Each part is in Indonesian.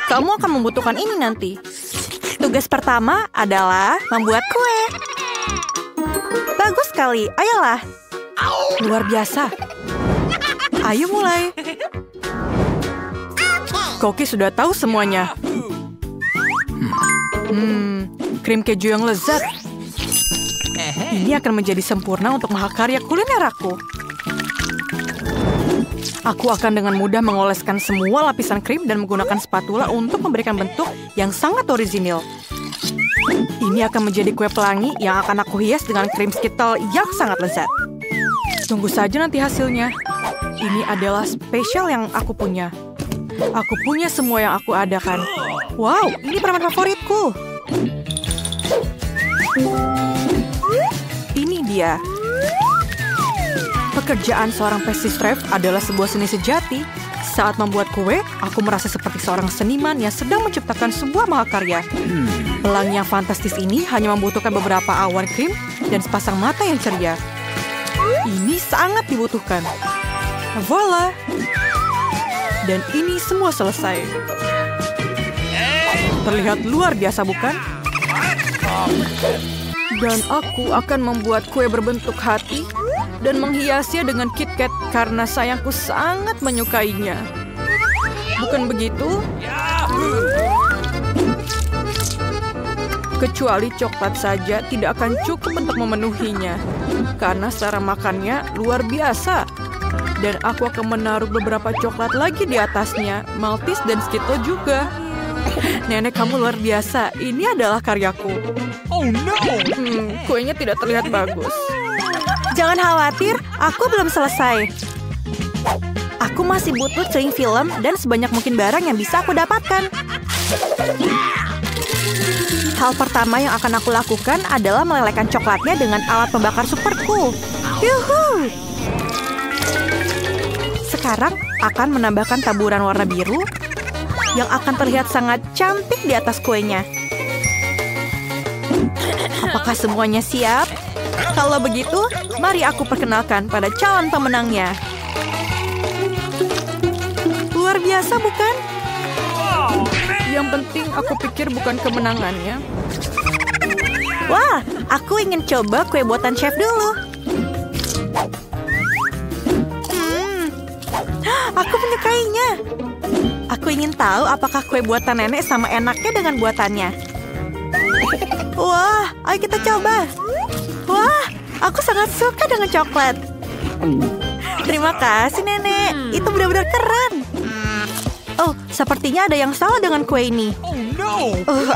Kamu akan membutuhkan ini nanti. Tugas pertama adalah membuat kue. Bagus sekali, ayolah. Luar biasa. Ayo mulai. Koki sudah tahu semuanya. Krim keju yang lezat. Ini akan menjadi sempurna untuk mahakarya kuliner aku. Aku akan dengan mudah mengoleskan semua lapisan krim dan menggunakan spatula untuk memberikan bentuk yang sangat orisinil. Ini akan menjadi kue pelangi yang akan aku hias dengan krim Skittles yang sangat lezat. Tunggu saja nanti hasilnya. Ini adalah spesial yang aku punya. Aku punya semua yang aku adakan. Wow, ini permen favoritku. Ini dia. Pekerjaan seorang pastry chef adalah sebuah seni sejati. Saat membuat kue, aku merasa seperti seorang seniman yang sedang menciptakan sebuah mahakarya. Pelangi yang fantastis ini hanya membutuhkan beberapa awan krim dan sepasang mata yang ceria. Ini sangat dibutuhkan. Voila! Dan ini semua selesai. Terlihat luar biasa, bukan? Dan aku akan membuat kue berbentuk hati dan menghiasnya dengan KitKat karena sayangku sangat menyukainya. Bukan begitu? Kecuali coklat saja tidak akan cukup untuk memenuhinya. Karena cara makannya luar biasa. Dan aku akan menaruh beberapa coklat lagi di atasnya. Maltis dan Skittles juga. Nenek, kamu luar biasa. Ini adalah karyaku. Oh no! Kuenya tidak terlihat bagus. Jangan khawatir, aku belum selesai. Aku masih butuh cling film dan sebanyak mungkin barang yang bisa aku dapatkan. Hal pertama yang akan aku lakukan adalah melelehkan coklatnya dengan alat pembakar superku. Yuhu! Sekarang akan menambahkan taburan warna biru yang akan terlihat sangat cantik di atas kuenya. Apakah semuanya siap? Kalau begitu, mari aku perkenalkan pada calon pemenangnya. Luar biasa, bukan? Yang penting aku pikir bukan kemenangannya. Wah, aku ingin coba kue buatan chef dulu. Aku menyukainya. Aku ingin tahu apakah kue buatan nenek sama enaknya dengan buatannya. Wah, ayo kita coba. Wah, aku sangat suka dengan coklat. Terima kasih, Nenek. Itu benar-benar keren. Oh, sepertinya ada yang salah dengan kue ini.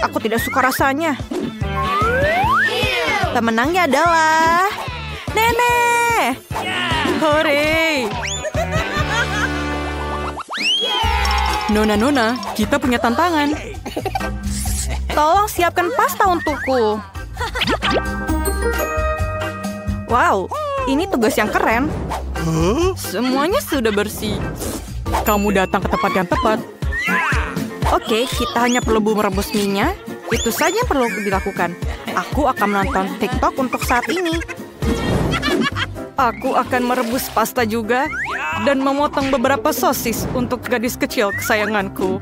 Aku tidak suka rasanya. Pemenangnya adalah Nenek. Hore! Nona, kita punya tantangan. Tolong siapkan pasta untukku. Wow, ini tugas yang keren. Semuanya sudah bersih. Kamu datang ke tempat yang tepat. Oke, kita hanya perlu merebus minyak. Itu saja yang perlu dilakukan. Aku akan menonton TikTok untuk saat ini. Aku akan merebus pasta juga. Dan memotong beberapa sosis untuk gadis kecil kesayanganku.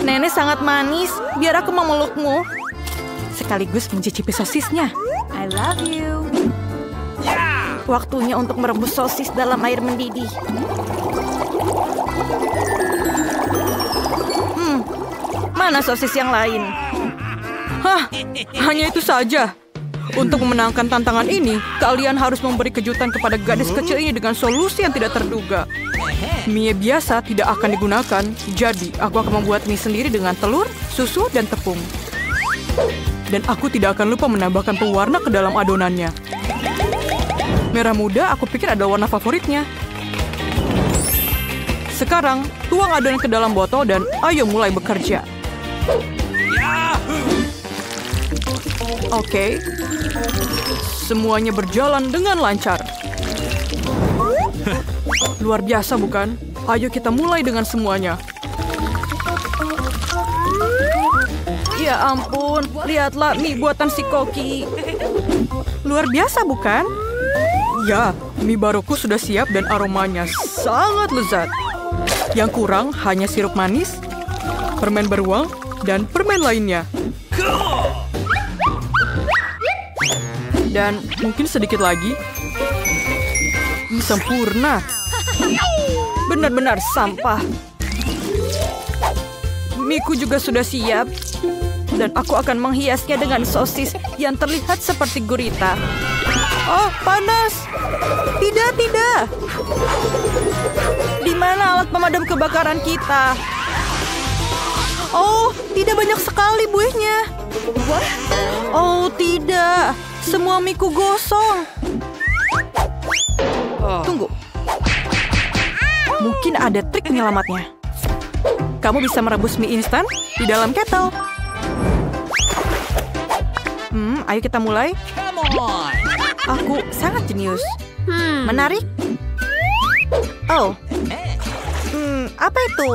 Nenek sangat manis. Biar aku memelukmu. Sekaligus mencicipi sosisnya. I love you. Waktunya untuk merebus sosis dalam air mendidih. Mana sosis yang lain? Hah, hanya itu saja. Untuk memenangkan tantangan ini, kalian harus memberi kejutan kepada gadis kecil ini dengan solusi yang tidak terduga. Mie biasa tidak akan digunakan, jadi aku akan membuat mie sendiri dengan telur, susu, dan tepung. Dan aku tidak akan lupa menambahkan pewarna ke dalam adonannya. Merah muda aku pikir adalah warna favoritnya. Sekarang, tuang adonan ke dalam botol dan ayo mulai bekerja. Oke. Semuanya berjalan dengan lancar. Luar biasa, bukan? Ayo kita mulai dengan semuanya. Ya ampun, lihatlah mie buatan si Koki. Luar biasa, bukan? Ya, Mie baruku sudah siap dan aromanya sangat lezat. Yang kurang hanya sirup manis, permen beruang, dan permen lainnya. Dan mungkin sedikit lagi. Sempurna. Benar-benar sampah. Miku juga sudah siap. Dan aku akan menghiasnya dengan sosis yang terlihat seperti gurita. Oh, panas. Tidak, tidak. Di mana alat pemadam kebakaran kita? Oh, tidak banyak sekali buihnya. Oh, tidak. Semua miku gosong. Tunggu. Mungkin ada trik penyelamatnya. Kamu bisa merebus mie instan di dalam kettle. Ayo kita mulai. Aku sangat jenius. Menarik? Oh. Apa itu?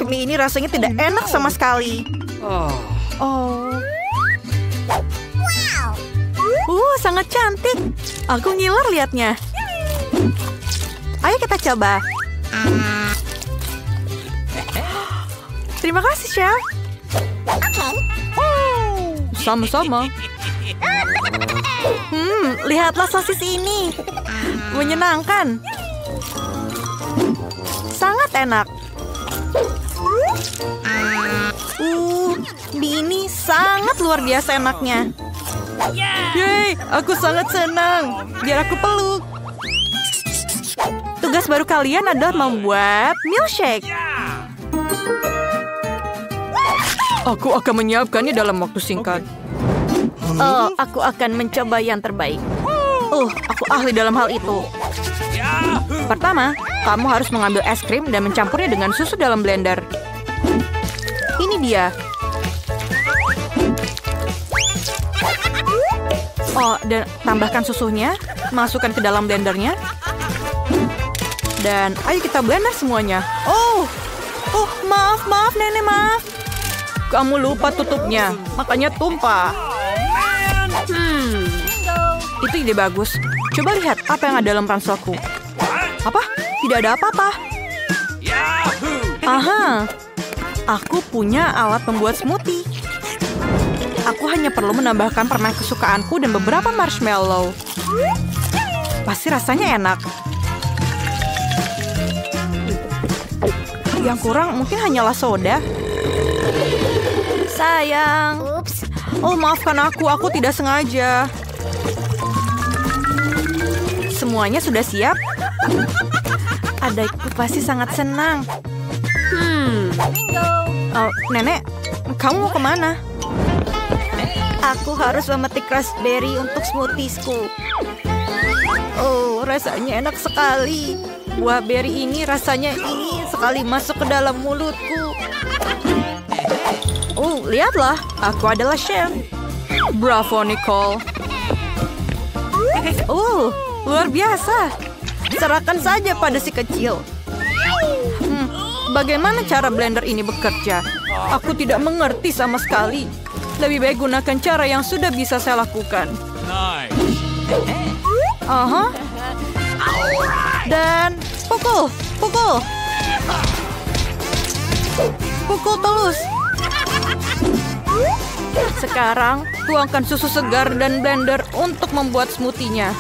Mie ini rasanya tidak enak sama sekali. Oh. Sangat cantik. Aku ngiler liatnya. Ayo kita coba. Terima kasih, Chef. Sama-sama. Lihatlah sosis ini. Menyenangkan. Sangat enak. Mie ini sangat luar biasa enaknya. Yeay, aku sangat senang. Biar aku peluk. Tugas baru kalian adalah membuat milkshake. Aku akan menyiapkannya dalam waktu singkat. Oh, aku akan mencoba yang terbaik. Aku ahli dalam hal itu. Pertama, kamu harus mengambil es krim dan mencampurnya dengan susu dalam blender. Ini dia. Oh, dan tambahkan susunya, masukkan ke dalam blendernya. Dan ayo kita blender semuanya. Oh, maaf, Nenek, maaf. Kamu lupa tutupnya, makanya tumpah. Itu ide bagus. Coba lihat apa yang ada dalam ranselku. Apa? Tidak ada apa-apa. Aha, aku punya alat pembuat smoothie. Aku hanya perlu menambahkan permen kesukaanku dan beberapa marshmallow. Pasti rasanya enak. Yang kurang mungkin hanyalah soda. Sayang. Oh, maafkan aku tidak sengaja. Semuanya sudah siap? Adikku pasti sangat senang. Oh, Nenek, kamu mau kemana? Aku harus memetik raspberry untuk smoothiesku. Oh, rasanya enak sekali. Buah beri ini rasanya ingin sekali masuk ke dalam mulutku. Oh, lihatlah, aku adalah chef. Bravo, Nicole. Oh, luar biasa. Serahkan saja pada si kecil. Bagaimana cara blender ini bekerja? Aku tidak mengerti sama sekali. Lebih baik gunakan cara yang sudah bisa saya lakukan. Dan pukul. Pukul terus. Sekarang, tuangkan susu segar dan blender untuk membuat smoothie-nya.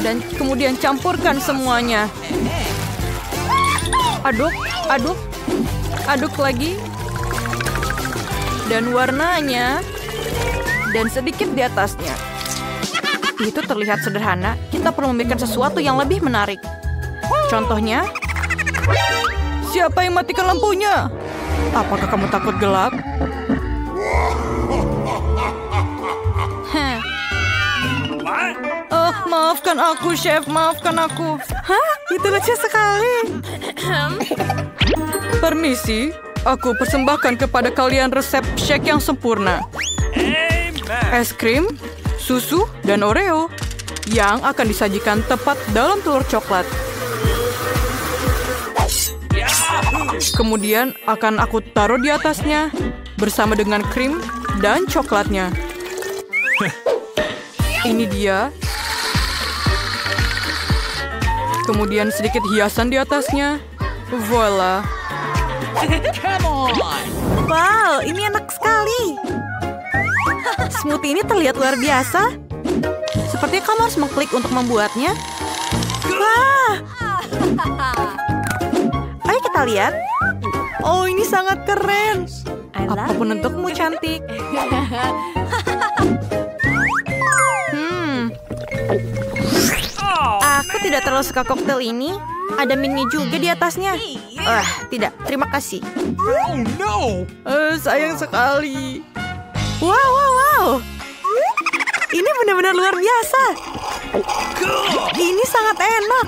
Dan kemudian campurkan semuanya. Aduk lagi. Dan warnanya. Dan sedikit di atasnya. Itu terlihat sederhana. Kita perlu membuat sesuatu yang lebih menarik. Contohnya. Siapa yang matikan lampunya? Apakah kamu takut gelap? Oh, maafkan aku, Chef. Maafkan aku. Hah? Itu lucu sekali. Permisi, aku persembahkan kepada kalian resep shake yang sempurna. Es krim, susu, dan Oreo yang akan disajikan tepat dalam telur coklat. Kemudian akan aku taruh di atasnya bersama dengan krim dan coklatnya. Ini dia. Kemudian sedikit hiasan di atasnya. Voila. Wow, ini enak sekali. Smoothie ini terlihat luar biasa. Sepertinya kamu harus mengklik untuk membuatnya. Wah. Ayo kita lihat. Oh, ini sangat keren. Apapun bentukmu cantik. Aku tidak terlalu suka koktail ini. Ada mini juga di atasnya. Tidak. Terima kasih. Oh no! Sayang sekali. Wow. Ini benar-benar luar biasa. Ini sangat enak.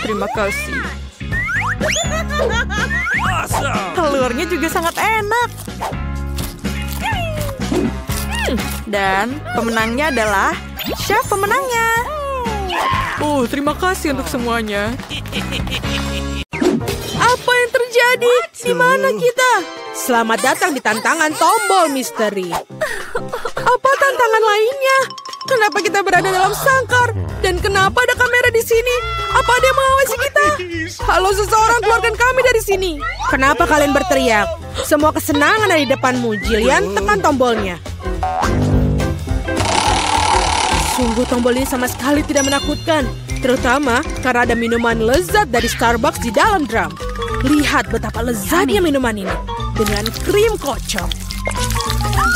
Terima kasih. Awesome! Telurnya juga sangat enak. Dan pemenangnya adalah chef pemenangnya. Oh, terima kasih untuk semuanya. Apa yang terjadi? Di mana kita? Selamat datang di tantangan tombol misteri. Apa tantangan lainnya? Kenapa kita berada dalam sangkar? Dan kenapa ada kamera di sini? Apa ada yang mengawasi kita? Halo seseorang, keluarkan kami dari sini. Kenapa kalian berteriak? Semua kesenangan ada di depanmu. Jillian, tekan tombolnya. Sungguh tombol ini sama sekali tidak menakutkan. Terutama karena ada minuman lezat dari Starbucks di dalam drum. Lihat betapa lezatnya minuman ini. Dengan krim kocok.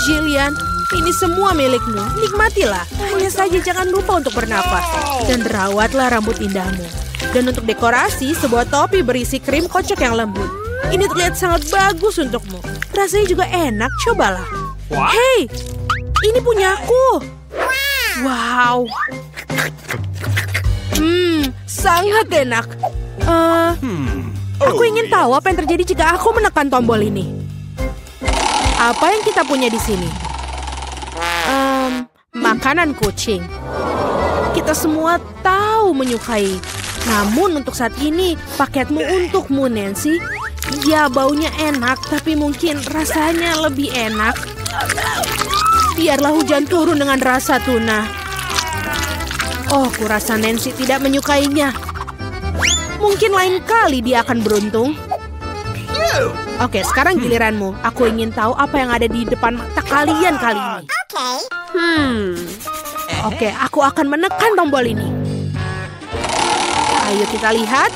Jillian, ini semua milikmu. Nikmatilah. Hanya saja jangan lupa untuk bernapas. Dan rawatlah rambut indahmu. Dan untuk dekorasi, sebuah topi berisi krim kocok yang lembut. Ini terlihat sangat bagus untukmu. Rasanya juga enak, cobalah. Hei, ini punyaku. Wow. Sangat enak. Aku ingin tahu apa yang terjadi jika aku menekan tombol ini. Apa yang kita punya di sini? Makanan kucing. Kita semua tahu menyukai. Namun untuk saat ini, paketmu untukmu, Nancy. Ya, baunya enak, tapi mungkin rasanya lebih enak. Biarlah hujan turun dengan rasa tuna. Oh, kurasa Nancy tidak menyukainya. Mungkin lain kali dia akan beruntung. Oke, sekarang giliranmu. Aku ingin tahu apa yang ada di depan mata kalian kali ini. Oke, aku akan menekan tombol ini. Ayo kita lihat.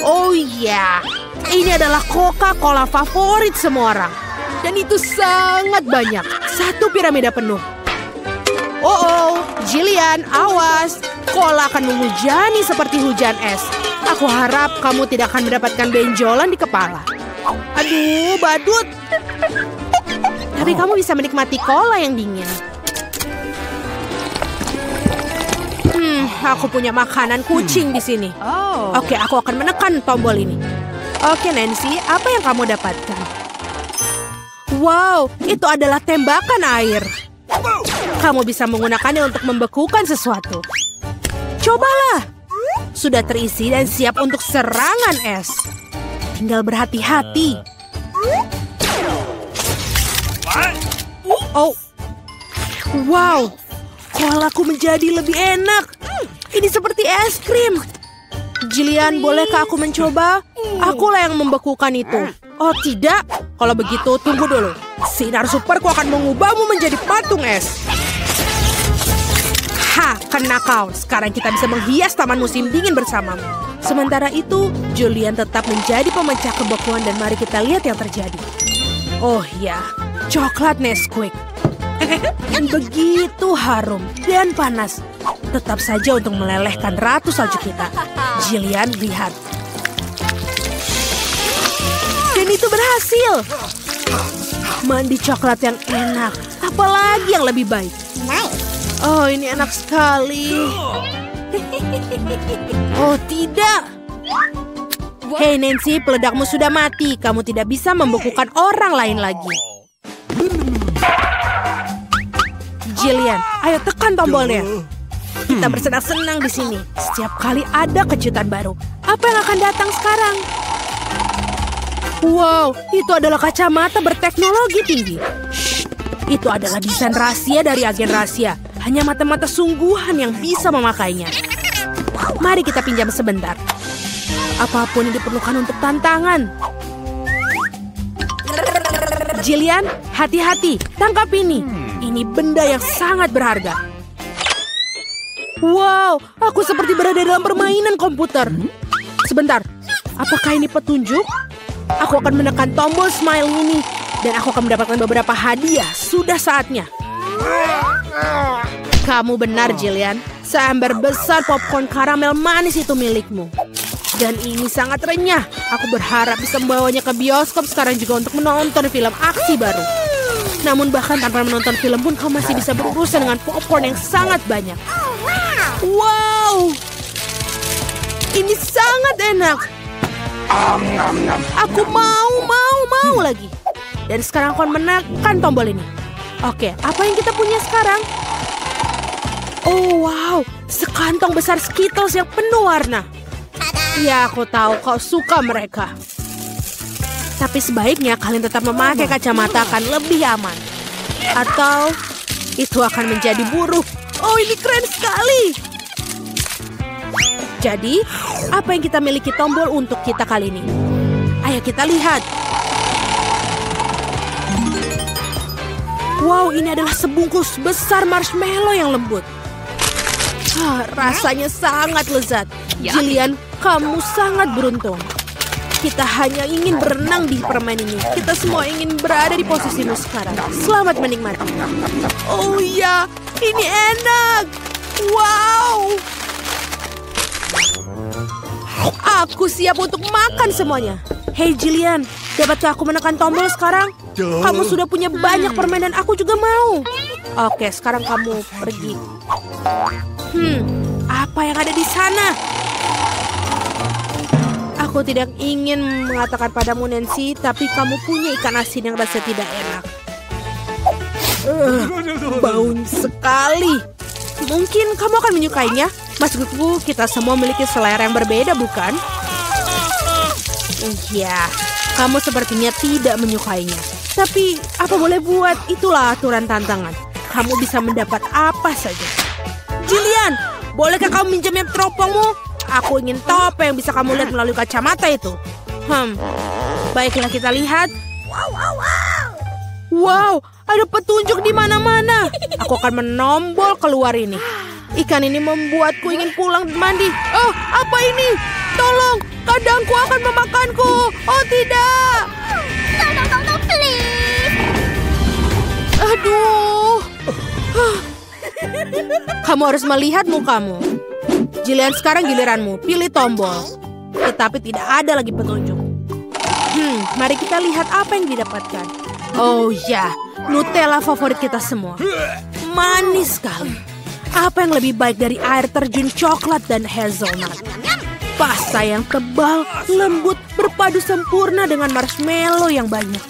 Oh iya, ini adalah Coca-Cola favorit semua orang. Dan itu sangat banyak. Satu piramida penuh. Oh, Jillian, awas. Cola akan menghujani seperti hujan es. Aku harap kamu tidak akan mendapatkan benjolan di kepala. Aduh, badut. Tapi kamu bisa menikmati cola yang dingin. Aku punya makanan kucing di sini. Oke, aku akan menekan tombol ini. Oke, Nancy, apa yang kamu dapatkan? Wow, itu adalah tembakan air. Kamu bisa menggunakannya untuk membekukan sesuatu. Cobalah. Sudah terisi dan siap untuk serangan es. Tinggal berhati-hati. Oh. Wow. Kolaku menjadi lebih enak. Ini seperti es krim. Jillian, bolehkah aku mencoba? Akulah yang membekukan itu. Oh, tidak. Kalau begitu, tunggu dulu. Sinar superku akan mengubahmu menjadi patung es. Kena kau. Sekarang kita bisa menghias taman musim dingin bersamamu. Sementara itu, Julian tetap menjadi pemecah kebekuan dan mari kita lihat yang terjadi. Oh ya, coklat Nesquik. Begitu harum dan panas. Tetap saja untuk melelehkan ratu salju kita. Jillian, lihat. Dan itu berhasil. Mandi coklat yang enak. Apalagi yang lebih baik. Oh, ini enak sekali. Oh, tidak. Hei, Nancy, peledakmu sudah mati. Kamu tidak bisa membekukan orang lain lagi. Jillian, ayo tekan tombolnya. Kita bersenang-senang di sini. Setiap kali ada kejutan baru. Apa yang akan datang sekarang? Wow, itu adalah kacamata berteknologi tinggi. Shh, Itu adalah desain rahasia dari agen rahasia. Hanya mata-mata sungguhan yang bisa memakainya. Mari kita pinjam sebentar. Apapun yang diperlukan untuk tantangan. Jillian, hati-hati. Tangkap ini. Ini benda yang sangat berharga. Wow, aku seperti berada dalam permainan komputer. Sebentar, apakah ini petunjuk? Aku akan menekan tombol smile ini. Dan aku akan mendapatkan beberapa hadiah. Sudah saatnya. Kamu benar, Jillian. Seember besar popcorn karamel manis itu milikmu. Dan ini sangat renyah. Aku berharap bisa membawanya ke bioskop sekarang juga untuk menonton film aksi baru. Namun bahkan tanpa menonton film pun kau masih bisa berurusan dengan popcorn yang sangat banyak. Wow! Ini sangat enak. Aku mau lagi. Dan sekarang kau menekan tombol ini. Oke, apa yang kita punya sekarang? Oh wow, sekantong besar Skittles yang penuh warna. Ya, aku tahu kau suka mereka. Tapi sebaiknya kalian tetap memakai kacamata akan lebih aman. Atau itu akan menjadi buruk. Oh, ini keren sekali. Jadi, apa yang kita miliki tombol untuk kita kali ini? Ayo kita lihat. Wow, ini adalah sebungkus besar marshmallow yang lembut. Rasanya sangat lezat. Jillian, kamu sangat beruntung. Kita hanya ingin berenang di permen ini. Kita semua ingin berada di posisimu sekarang. Selamat menikmati. Oh iya, ini enak. Wow. Aku siap untuk makan semuanya. Hey Jillian, dapatkah aku menekan tombol sekarang? Kamu sudah punya banyak permen dan aku juga mau. Oke, sekarang kamu pergi. Apa yang ada di sana? Aku tidak ingin mengatakan padamu, Nancy, tapi kamu punya ikan asin yang rasanya tidak enak. Bau sekali. Mungkin kamu akan menyukainya. Maksudku, kita semua memiliki selera yang berbeda, bukan? Iya, kamu sepertinya tidak menyukainya. Tapi, apa boleh buat, itulah aturan tantangan. Kamu bisa mendapat apa saja. Jillian, bolehkah kamu minjamnya teropongmu? Aku ingin tahu apa yang bisa kamu lihat melalui kacamata itu. Baiklah kita lihat. Wow, ada petunjuk di mana-mana. Aku akan menombol keluar ini. Ikan ini membuatku ingin pulang mandi. Oh, apa ini? Tolong, kadangku akan memakanku. Oh, tidak. No, please. Aduh. Kamu harus melihat mukamu. Jillian, sekarang giliranmu. Pilih tombol. Tetapi tidak ada lagi petunjuk. Mari kita lihat apa yang didapatkan. Oh ya, Nutella favorit kita semua. Manis sekali. Apa yang lebih baik dari air terjun coklat dan hazelnut? Pasta yang tebal, lembut, berpadu sempurna dengan marshmallow yang banyak.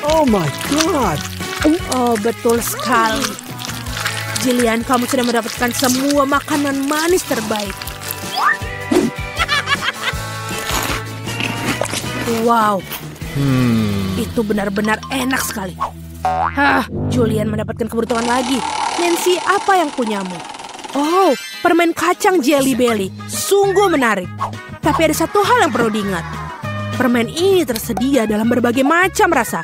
Oh my God. Oh, betul sekali. Jillian, kamu sudah mendapatkan semua makanan manis terbaik. Wow. Itu benar-benar enak sekali. Julian mendapatkan keberuntungan lagi. Nancy, apa yang punyamu? Oh, permen kacang Jelly Belly. Sungguh menarik. Tapi ada satu hal yang perlu diingat. Permen ini tersedia dalam berbagai macam rasa.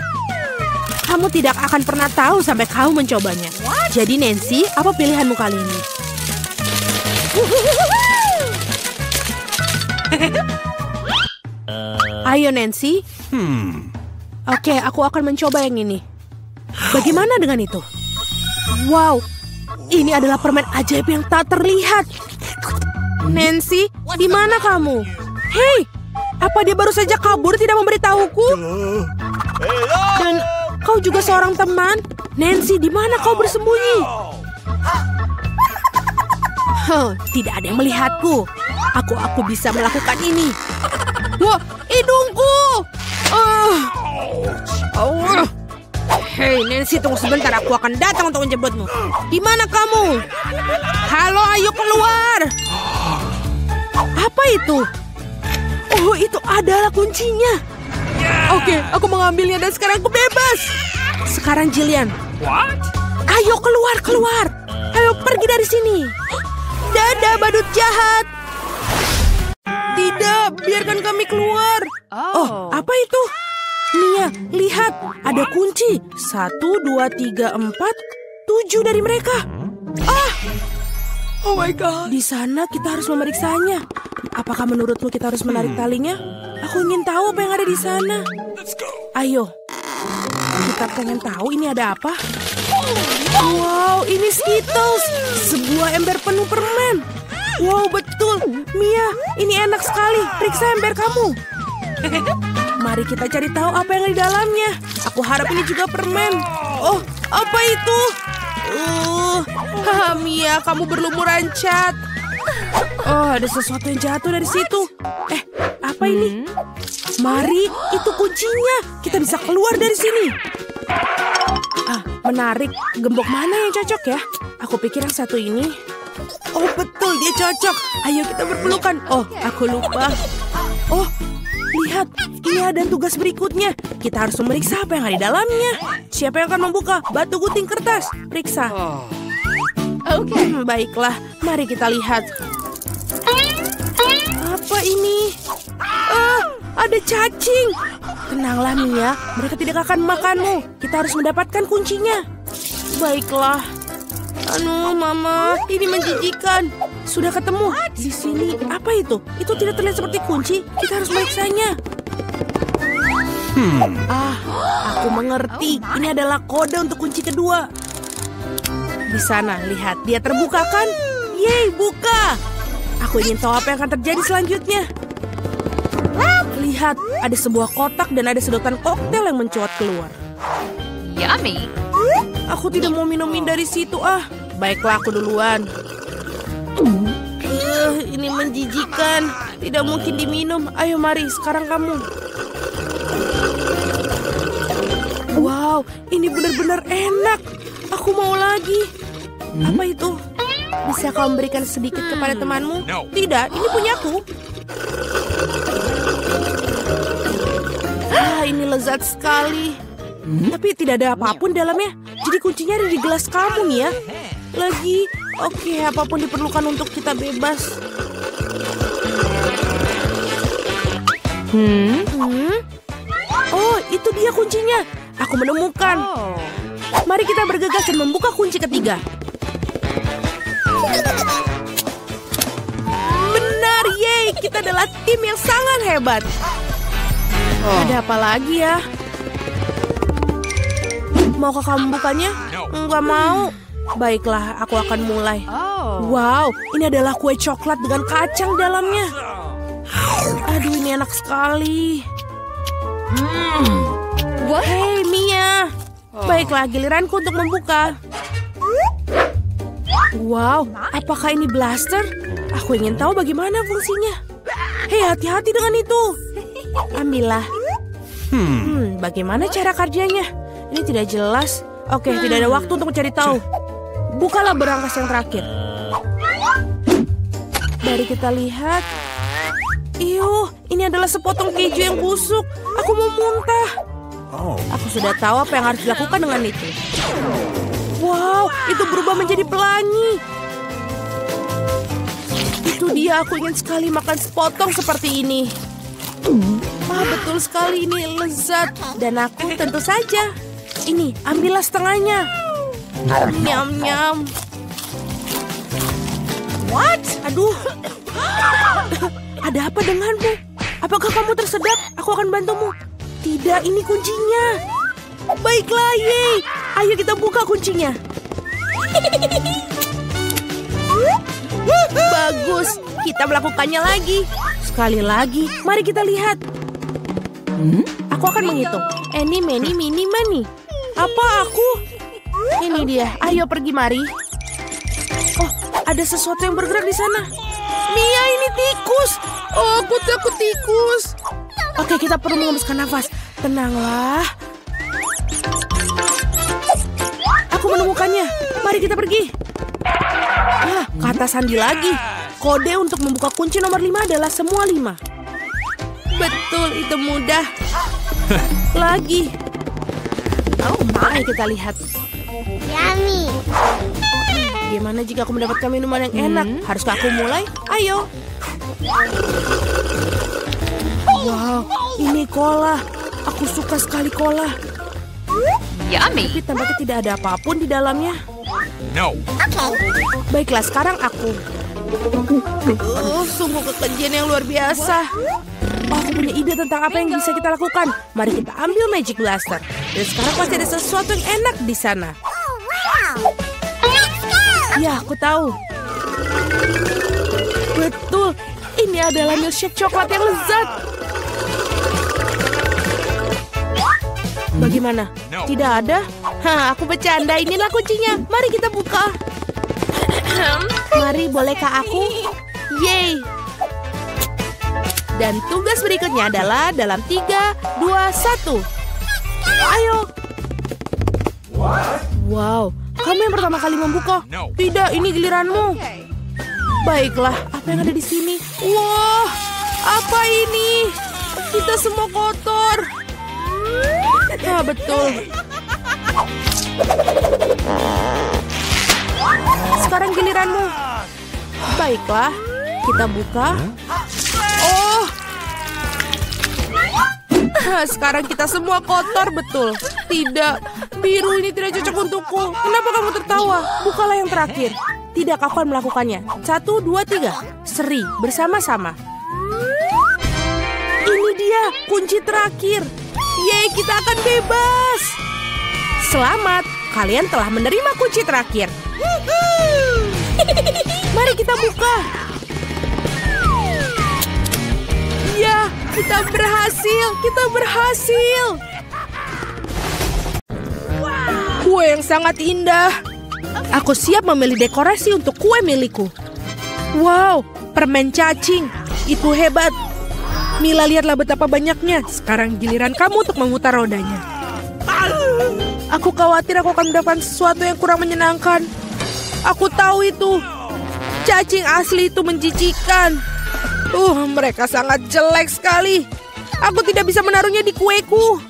Kamu tidak akan pernah tahu sampai kamu mencobanya. Jadi Nancy, apa pilihanmu kali ini? Ayo Nancy. Oke, aku akan mencoba yang ini. Bagaimana dengan itu? Wow, ini adalah permen ajaib yang tak terlihat. Nancy, di mana kamu? Hei, apa dia baru saja kabur tidak memberitahuku? Dan kau juga seorang teman? Nancy, di mana kau bersembunyi? Tidak ada yang melihatku. Aku bisa melakukan ini. Wah, hidungku! Hei, Nancy, tunggu sebentar. Aku akan datang untuk menjemputmu. Di mana kamu? Halo, ayo keluar. Apa itu? Oh, itu adalah kuncinya. Oke, aku mengambilnya dan sekarang aku bebas. Sekarang Jillian. Ayo keluar. Ayo pergi dari sini. Dadah badut jahat. Tidak, biarkan kami keluar. Oh, apa itu? Mia, lihat. Ada kunci. 1, 2, 3, 4, 7 dari mereka. Oh my God. Di sana kita harus memeriksanya. Apakah menurutmu kita harus menarik talinya? Aku ingin tahu apa yang ada di sana. Ayo. Kita pengen tahu ini ada apa. Wow, ini Skittles. Sebuah ember penuh permen. Wow, betul. Mia, ini enak sekali. Periksa ember kamu. Mari kita cari tahu apa yang ada di dalamnya. Aku harap ini juga permen. Oh, apa itu? Mia, kamu berlumuran cat. Oh, ada sesuatu yang jatuh dari situ. Apa ini? Mari, itu kuncinya. Kita bisa keluar dari sini. Menarik. Gembok mana yang cocok ya? Aku pikir yang satu ini. Oh, betul, dia cocok. Ayo kita berpelukan. Oh, aku lupa. Oh, lihat. Ini ada tugas berikutnya. Kita harus memeriksa apa yang ada di dalamnya. Siapa yang akan membuka? Batu gunting kertas. Periksa. Oke. Baiklah, mari kita lihat. Apa ini? Ada cacing. Tenanglah Mia, mereka tidak akan memakanmu. Kita harus mendapatkan kuncinya. Baiklah. Mama, ini menjijikan. Sudah ketemu. Di sini, apa itu? Itu tidak terlihat seperti kunci. Kita harus meriksanya. Aku mengerti. Ini adalah kode untuk kunci kedua. Di sana, lihat. Dia terbuka kan? Yeay, buka. Aku ingin tahu apa yang akan terjadi selanjutnya. Lihat, ada sebuah kotak dan ada sedotan koktail yang mencuat keluar. Yummy. Aku tidak mau minumin dari situ, Baiklah, aku duluan. Ini menjijikan. Tidak mungkin diminum. Ayo, mari. Sekarang kamu. Wow, ini benar-benar enak. Aku mau lagi. Apa itu? Bisa kau memberikan sedikit kepada temanmu? Tidak, ini punyaku. Ini lezat sekali. Tapi tidak ada apapun dalamnya. Jadi kuncinya ada di gelas kamu ya. Lagi, oke, apapun diperlukan untuk kita bebas. Oh, itu dia kuncinya. Aku menemukan. Mari kita bergegas dan membuka kunci ketiga. Benar, yeay. Kita adalah tim yang sangat hebat. Ada apa lagi ya? Maukah kamu membukanya? Enggak mau. Baiklah, aku akan mulai. Wow, ini adalah kue coklat dengan kacang dalamnya. Aduh, ini enak sekali. Hei, Mia. Baiklah, giliranku untuk membuka. Wow, apakah ini blaster? Aku ingin tahu bagaimana fungsinya. Hei, hati-hati dengan itu. Ambillah. Bagaimana cara kerjanya? Ini tidak jelas. Oke, tidak ada waktu untuk mencari tahu. Bukalah berangkas yang terakhir. Dari kita lihat. Ini adalah sepotong keju yang busuk. Aku mau muntah. Aku sudah tahu apa yang harus dilakukan dengan itu. Wow, itu berubah menjadi pelangi. Itu dia, aku ingin sekali makan sepotong seperti ini. Betul sekali, ini lezat. Dan aku tentu saja. Ini, ambillah setengahnya. Nyam-nyam. What? Aduh. Ada apa denganmu? Apakah kamu tersedak? Aku akan bantumu. Tidak, ini kuncinya. Baiklah, yeay. Ayo kita buka kuncinya. Bagus, kita melakukannya lagi. Sekali lagi, mari kita lihat. Aku akan menghitung. Eni, meni, mini, mani. Apa aku? Ini dia, ayo pergi mari. Oh, ada sesuatu yang bergerak di sana. Mia, ini tikus. Oh, aku takut tikus. Oke, kita perlu mengembuskan nafas. Tenanglah. Aku menemukannya. Mari kita pergi. Kata sandi lagi. Kode untuk membuka kunci nomor 5 adalah semua 5. Betul, itu mudah. Lagi. Mari kita lihat. Yummy. Bagaimana jika aku mendapatkan minuman yang enak? Haruskah aku mulai? Ayo. Wow, ini cola. Aku suka sekali cola. Yummy. Tapi tampaknya tidak ada apapun di dalamnya. No. Baiklah, sekarang aku. Sungguh kekejian yang luar biasa. Aku punya ide tentang apa yang bisa kita lakukan. Mari kita ambil Magic Blaster. Dan sekarang pasti ada sesuatu yang enak di sana. Ya, aku tahu. Betul, ini adalah milkshake coklat yang lezat. Bagaimana? Tidak ada? Aku bercanda, inilah kuncinya. Mari kita buka. Mari, bolehkah aku? Yeay. Dan tugas berikutnya adalah dalam 3, 2, 1. Ayo. Wow, kamu yang pertama kali membuka. Tidak, ini giliranmu. Baiklah, apa yang ada di sini? Wah, apa ini? Kita semua kotor. Betul. Sekarang giliranmu. Baiklah, kita buka. Oh. Sekarang kita semua kotor, betul. Tidak, biru ini tidak cocok untukku. Kenapa kamu tertawa? Bukalah yang terakhir. Tidak, aku akan melakukannya. 1, 2, 3. Seri, bersama-sama. Ini dia, kunci terakhir. Yeay, kita akan bebas. Selamat, kalian telah menerima kunci terakhir. Mari kita buka. Ya, kita berhasil. Kue yang sangat indah. Aku siap memilih dekorasi untuk kue milikku. Wow, permen cacing. Itu hebat. Mila, lihatlah betapa banyaknya. Sekarang giliran kamu untuk memutar rodanya. Aku khawatir aku akan mendapatkan sesuatu yang kurang menyenangkan. Aku tahu itu. Cacing asli itu menjijikan. Mereka sangat jelek sekali. Aku tidak bisa menaruhnya di kueku.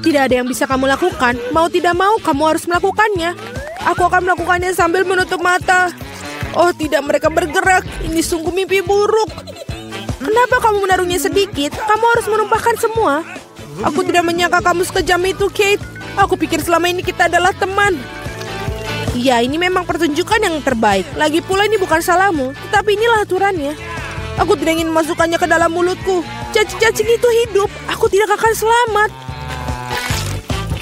Tidak ada yang bisa kamu lakukan. Mau tidak mau, kamu harus melakukannya. Aku akan melakukannya sambil menutup mata. Oh tidak, mereka bergerak. Ini sungguh mimpi buruk. Kenapa kamu menaruhnya sedikit? Kamu harus menumpahkan semua. Aku tidak menyangka kamu sekejam itu, Kate. Aku pikir selama ini kita adalah teman. Ya, ini memang pertunjukan yang terbaik. Lagi pula ini bukan salahmu, tetapi inilah aturannya. Aku tidak ingin memasukkannya ke dalam mulutku. Cacing-cacing itu hidup. Aku tidak akan selamat.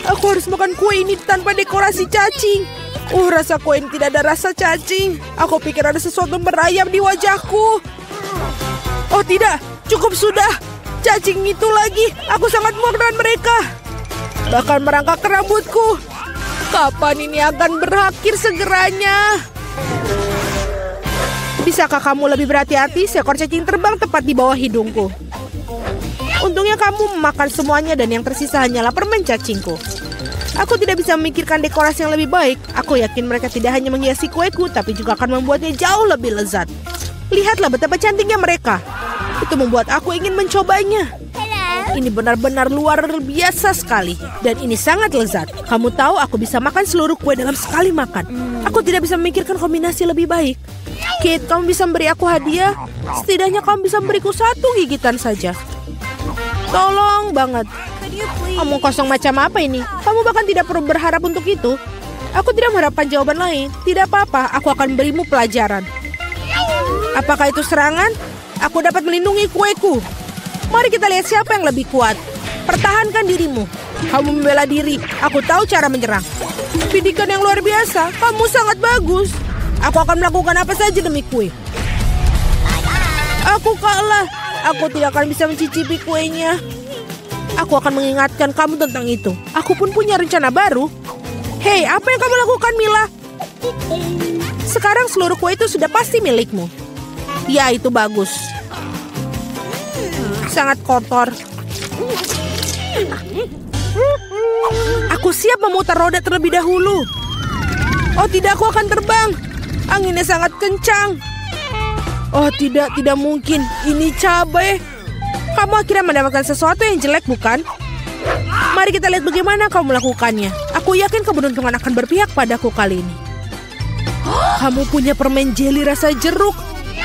Aku harus makan kue ini tanpa dekorasi cacing. Rasa kue ini tidak ada rasa cacing. Aku pikir ada sesuatu merayap di wajahku. Oh tidak, cukup sudah. Cacing itu lagi. Aku sangat muak dengan mereka. Bahkan merangkak ke rambutku. Kapan ini akan berakhir segeranya? Bisakah kamu lebih berhati-hati? Seekor cacing terbang tepat di bawah hidungku. Untungnya kamu memakan semuanya dan yang tersisa hanyalah permen cacingku. Aku tidak bisa memikirkan dekorasi yang lebih baik. Aku yakin mereka tidak hanya menghiasi kueku, tapi juga akan membuatnya jauh lebih lezat. Lihatlah betapa cantiknya mereka. Itu membuat aku ingin mencobanya. Ini benar-benar luar biasa sekali. Dan ini sangat lezat. Kamu tahu aku bisa makan seluruh kue dalam sekali makan. Aku tidak bisa memikirkan kombinasi lebih baik. Kate, kamu bisa memberi aku hadiah? Setidaknya kamu bisa memberiku 1 gigitan saja. Tolong banget. Kamu kosong macam apa ini? Kamu bahkan tidak perlu berharap untuk itu. Aku tidak mengharapkan jawaban lain. Tidak apa-apa, aku akan berimu pelajaran. Apakah itu serangan? Aku dapat melindungi kueku. Mari kita lihat siapa yang lebih kuat. Pertahankan dirimu. Kamu membela diri. Aku tahu cara menyerang. Bidikan yang luar biasa. Kamu sangat bagus. Aku akan melakukan apa saja demi kue. Aku kalah. Aku tidak akan bisa mencicipi kuenya. Aku akan mengingatkan kamu tentang itu. Aku pun punya rencana baru. Hei, apa yang kamu lakukan, Mila? Sekarang seluruh kue itu sudah pasti milikmu. Ya, itu bagus. Sangat kotor. Aku siap memutar roda terlebih dahulu. Oh tidak, aku akan terbang. Anginnya sangat kencang. Oh tidak mungkin. Ini cabai. Kamu akhirnya mendapatkan sesuatu yang jelek, bukan? Mari kita lihat bagaimana kau melakukannya. Aku yakin keberuntungan akan berpihak padaku kali ini. Kamu punya permen jeli rasa jeruk.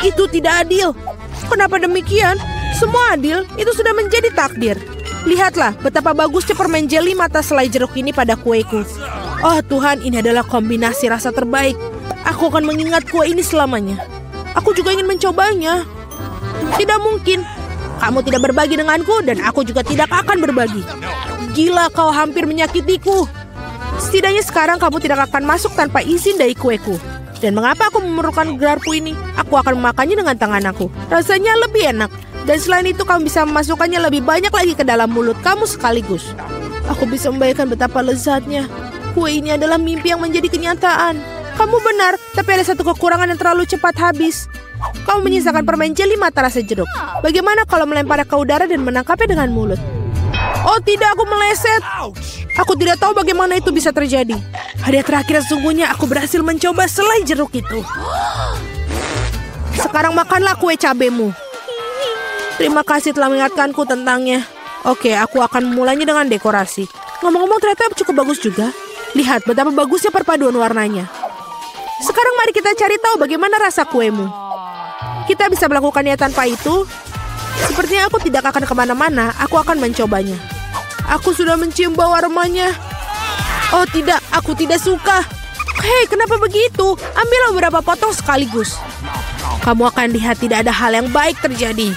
Itu tidak adil. Kenapa demikian? Semua adil, itu sudah menjadi takdir. Lihatlah betapa bagusnya permen jeli mata selai jeruk ini pada kueku. Oh Tuhan, ini adalah kombinasi rasa terbaik. Aku akan mengingat kue ini selamanya. Aku juga ingin mencobanya. Tidak mungkin. Kamu tidak berbagi denganku dan aku juga tidak akan berbagi. Gila, kau hampir menyakitiku. Setidaknya sekarang kamu tidak akan masuk tanpa izin dari kueku. Dan mengapa aku memerlukan garpu ini? Aku akan memakannya dengan tangan aku. Rasanya lebih enak. Dan selain itu kamu bisa memasukkannya lebih banyak lagi ke dalam mulut kamu sekaligus. Aku bisa membayangkan betapa lezatnya. Kue ini adalah mimpi yang menjadi kenyataan. Kamu benar, tapi ada satu kekurangan yang terlalu cepat habis. Kamu menyisakan permen jeli mata rasa jeruk. Bagaimana kalau melemparnya ke udara dan menangkapnya dengan mulut? Oh tidak, aku meleset. Aku tidak tahu bagaimana itu bisa terjadi. Hadiah terakhir sesungguhnya aku berhasil mencoba selai jeruk itu. Sekarang makanlah kue cabemu. Terima kasih telah mengingatkanku tentangnya. Oke, aku akan memulainya dengan dekorasi. Ngomong-ngomong ternyata cukup bagus juga. Lihat betapa bagusnya perpaduan warnanya. Sekarang mari kita cari tahu bagaimana rasa kuemu. Kita bisa melakukannya tanpa itu. Sepertinya aku tidak akan kemana-mana. Aku akan mencobanya. Aku sudah mencium bau aromanya. Oh tidak, aku tidak suka. Hei, kenapa begitu? Ambillah beberapa potong sekaligus. Kamu akan lihat tidak ada hal yang baik terjadi.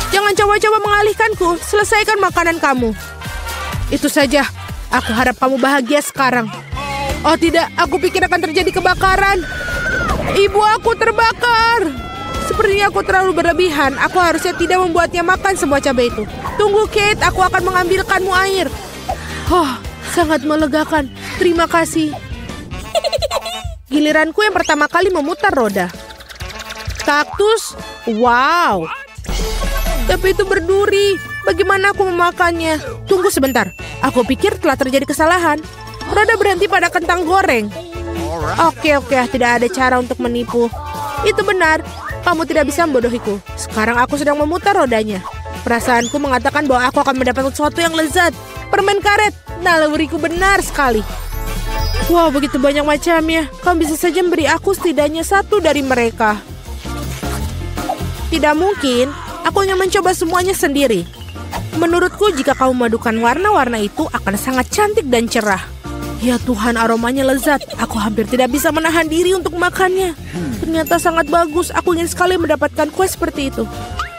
Jangan coba-coba mengalihkanku. Selesaikan makanan kamu. Itu saja. Aku harap kamu bahagia sekarang. Oh tidak, aku pikir akan terjadi kebakaran. Ibu aku terbakar. Sepertinya aku terlalu berlebihan. Aku harusnya tidak membuatnya makan semua cabai itu. Tunggu Kate, aku akan mengambilkanmu air. Oh, sangat melegakan. Terima kasih. Giliranku yang pertama kali memutar roda. Kaktus? Wow. Tapi itu berduri. Bagaimana aku memakannya? Tunggu sebentar. Aku pikir telah terjadi kesalahan. Roda berhenti pada kentang goreng. Oke, tidak ada cara untuk menipu. Itu benar. Kamu tidak bisa membodohiku. Sekarang aku sedang memutar rodanya. Perasaanku mengatakan bahwa aku akan mendapatkan sesuatu yang lezat. Permen karet. Naluriku benar sekali. Wow, begitu banyak macamnya. Kamu bisa saja memberi aku setidaknya satu dari mereka. Tidak mungkin. Aku ingin mencoba semuanya sendiri. Menurutku jika kamu memadukan warna-warna itu akan sangat cantik dan cerah. Ya Tuhan, aromanya lezat. Aku hampir tidak bisa menahan diri untuk makannya. Ternyata sangat bagus. Aku ingin sekali mendapatkan kue seperti itu.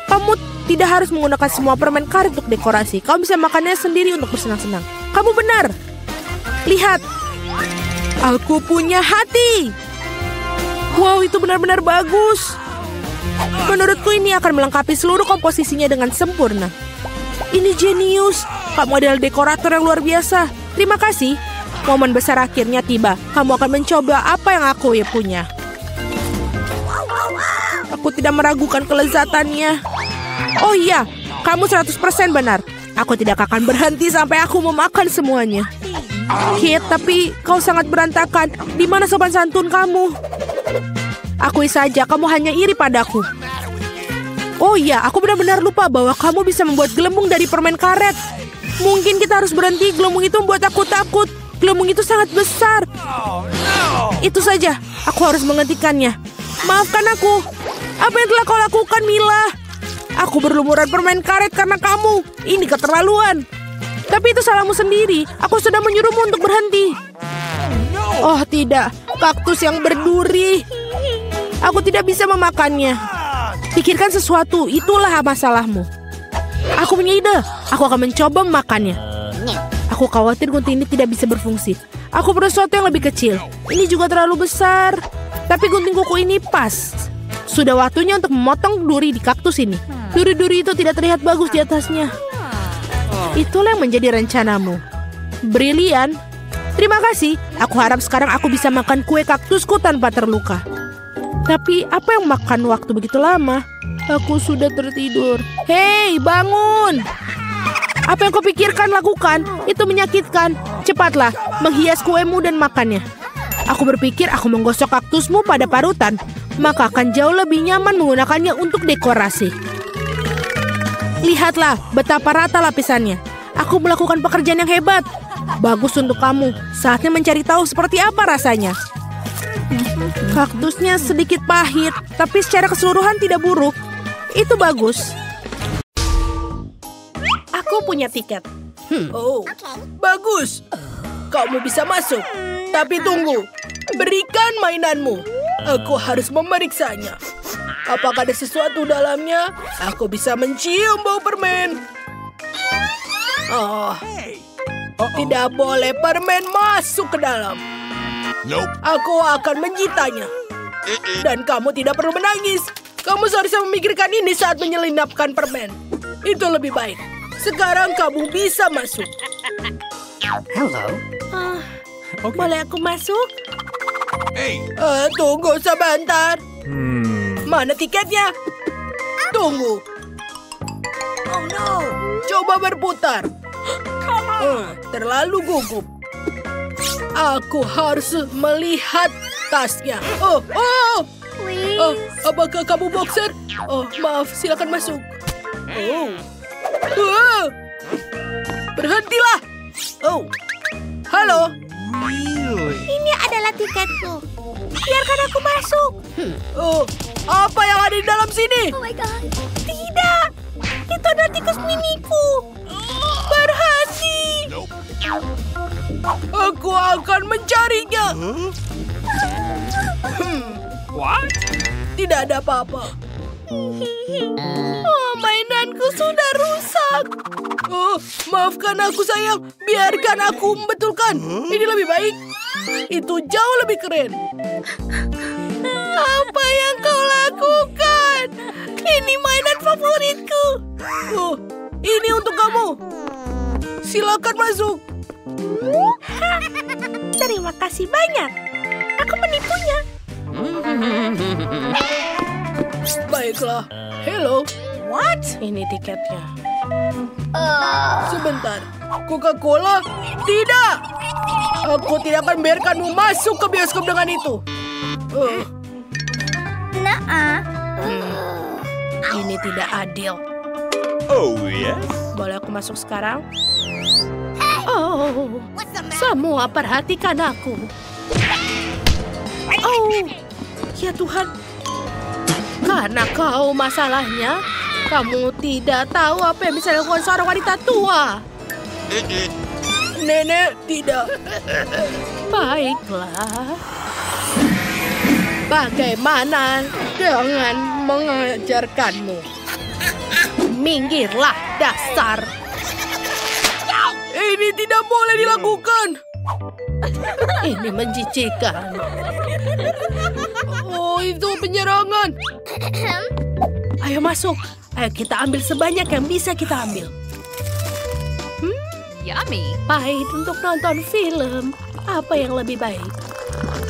Kamu tidak harus menggunakan semua permen karet untuk dekorasi. Kamu bisa makannya sendiri untuk bersenang-senang. Kamu benar. Lihat. Aku punya hati. Wow, itu benar-benar bagus. Menurutku ini akan melengkapi seluruh komposisinya dengan sempurna. Ini jenius. Kamu adalah dekorator yang luar biasa. Terima kasih. Momen besar akhirnya tiba. Kamu akan mencoba apa yang aku punya. Aku tidak meragukan kelezatannya. Oh iya, kamu 100% benar. Aku tidak akan berhenti sampai aku memakan semuanya. Kate, tapi kau sangat berantakan. Di mana sopan santun kamu? Akui saja, kamu hanya iri padaku. Oh iya, aku benar-benar lupa bahwa kamu bisa membuat gelembung dari permen karet. Mungkin kita harus berhenti. Gelembung itu membuat aku takut. Gelembung itu sangat besar. Itu saja, aku harus menghentikannya. Maafkan aku. Apa yang telah kau lakukan, Mila? Aku berlumuran permen karet karena kamu. Ini keterlaluan. Tapi itu salahmu sendiri. Aku sudah menyuruhmu untuk berhenti. Oh tidak, kaktus yang berduri. Aku tidak bisa memakannya. Pikirkan sesuatu, itulah masalahmu. Aku punya ide. Aku akan mencoba memakannya. Aku khawatir gunting ini tidak bisa berfungsi. Aku perlu sesuatu yang lebih kecil. Ini juga terlalu besar. Tapi gunting kuku ini pas. Sudah waktunya untuk memotong duri di kaktus ini. Duri-duri itu tidak terlihat bagus di atasnya. Itulah yang menjadi rencanamu. Brilian. Terima kasih. Aku harap sekarang aku bisa makan kue kaktusku tanpa terluka. Tapi apa yang makan waktu begitu lama? Aku sudah tertidur. Hei, bangun! Apa yang kau pikirkan lakukan? Itu menyakitkan. Cepatlah, menghias kuemu dan makannya. Aku berpikir aku menggosok kaktusmu pada parutan, maka akan jauh lebih nyaman menggunakannya untuk dekorasi. Lihatlah betapa rata lapisannya. Aku Aku melakukan pekerjaan yang hebat. Bagus untuk kamu. Saatnya mencari tahu seperti apa rasanya. Kaktusnya sedikit pahit, tapi secara keseluruhan tidak buruk. Itu bagus. Aku punya tiket. Oh, bagus. Kamu bisa masuk. Tapi tunggu. Berikan mainanmu. Aku harus memeriksanya. Apakah ada sesuatu dalamnya? Aku bisa mencium bau permen. Oh, tidak boleh permen masuk ke dalam. Aku akan menyitanya. Dan kamu tidak perlu menangis. Kamu seharusnya memikirkan ini saat menyelinapkan permen. Itu lebih baik. Sekarang kamu bisa masuk. Boleh aku masuk? Tunggu sebentar. Mana tiketnya? Tunggu. Oh no. Coba berputar. Terlalu gugup. Aku harus melihat tasnya. Apakah kamu boxer? Oh, maaf, silakan masuk. Berhentilah. Halo. Ini adalah tiketku. Biarkan aku masuk. Apa yang ada di dalam sini? Oh my god. Tidak. Itu adalah tikus miniku. Berhenti. Aku akan mencarinya. What? Tidak ada apa-apa. Mainanku sudah rusak. Maafkan aku sayang. Biarkan aku membetulkan. Ini lebih baik. Itu jauh lebih keren. Apa yang kau lakukan? Ini mainan favoritku. Ini untuk kamu. Silakan masuk. Terima kasih banyak. Aku menipunya. Baiklah. Hello. What? Ini tiketnya. Sebentar. Coca-Cola? Tidak. Aku tidak akan biarkanmu masuk ke bioskop dengan itu. Ini tidak adil. Oh, yes? Boleh aku masuk sekarang? Oh, semua perhatikan aku. Oh, ya Tuhan. Karena kau masalahnya, kamu tidak tahu apa yang bisa dilakukan seorang wanita tua. Nenek, tidak. Baiklah. Bagaimana dengan mengajarkanmu? Minggirlah, dasar. Ini tidak boleh dilakukan. Ini menjijikan. Oh, itu penyerangan. Ayo masuk. Ayo kita ambil sebanyak yang bisa kita ambil. Yummy. Pahit untuk nonton film. Apa yang lebih baik?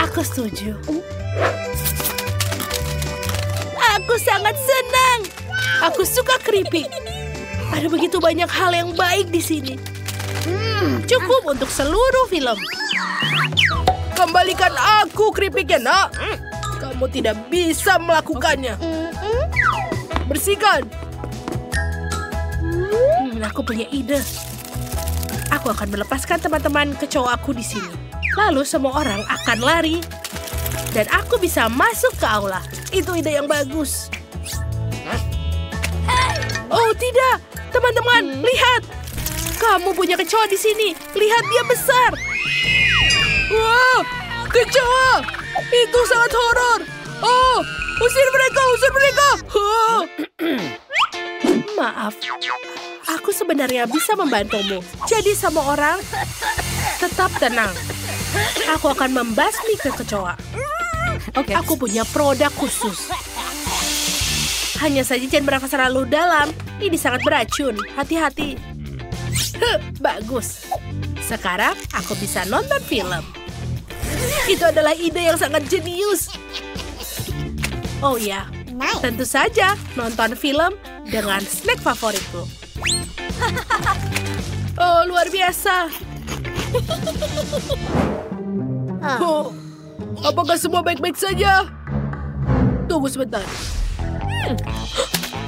Aku setuju. Aku sangat senang. Aku suka keripik. Ada begitu banyak hal yang baik di sini. Cukup untuk seluruh film. Kembalikan aku keripiknya, nak. Kamu tidak bisa melakukannya. Bersihkan. Aku punya ide. Aku akan melepaskan teman-teman kecoa aku di sini. Lalu semua orang akan lari. Dan aku bisa masuk ke aula. Itu ide yang bagus. Oh tidak, teman-teman, lihat. Kamu punya kecoa di sini. Lihat dia besar. Wah, kecoa. Itu sangat horor. Oh, usir mereka, usir mereka. Maaf, aku sebenarnya bisa membantumu. Jadi sama orang, tetap tenang. Aku akan membasmi ke kecoa. Oke. Aku punya produk khusus. Hanya saja jangan bernafas terlalu dalam. Ini sangat beracun. Hati-hati. Bagus. Sekarang aku bisa nonton film. Itu adalah ide yang sangat jenius. Oh ya, tentu saja nonton film dengan snack favoritku. Oh, luar biasa. Oh, apakah semua baik-baik saja? Tunggu sebentar.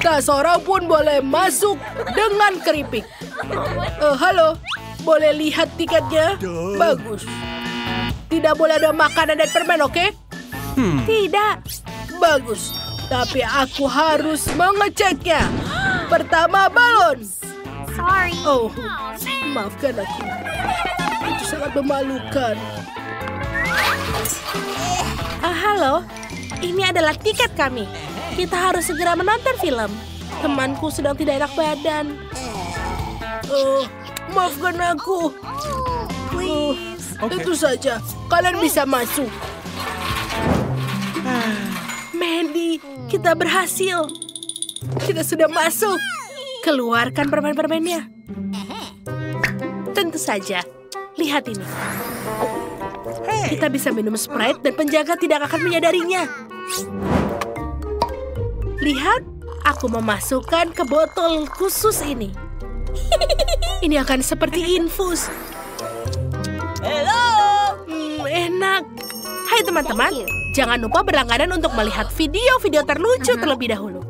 Tak seorang pun boleh masuk dengan keripik. Halo, boleh lihat tiketnya? Bagus. Tidak boleh ada makanan dan permen, oke? Tidak. Bagus. Tapi aku harus mengeceknya. Pertama, balon. Sorry. Oh, maafkan aku. Itu sangat memalukan. Halo, ini adalah tiket kami. Kita harus segera menonton film. Temanku sedang tidak enak badan. Maafkan aku. Tentu saja, kalian bisa masuk. Mandy, kita berhasil. Kita sudah masuk. Keluarkan permen-permennya. Tentu saja. Lihat ini. Kita bisa minum Sprite dan penjaga tidak akan menyadarinya. Lihat, aku memasukkan ke botol khusus ini. Ini akan seperti infus. Enak. Hai teman-teman, jangan lupa berlangganan untuk melihat video-video terlucu terlebih dahulu.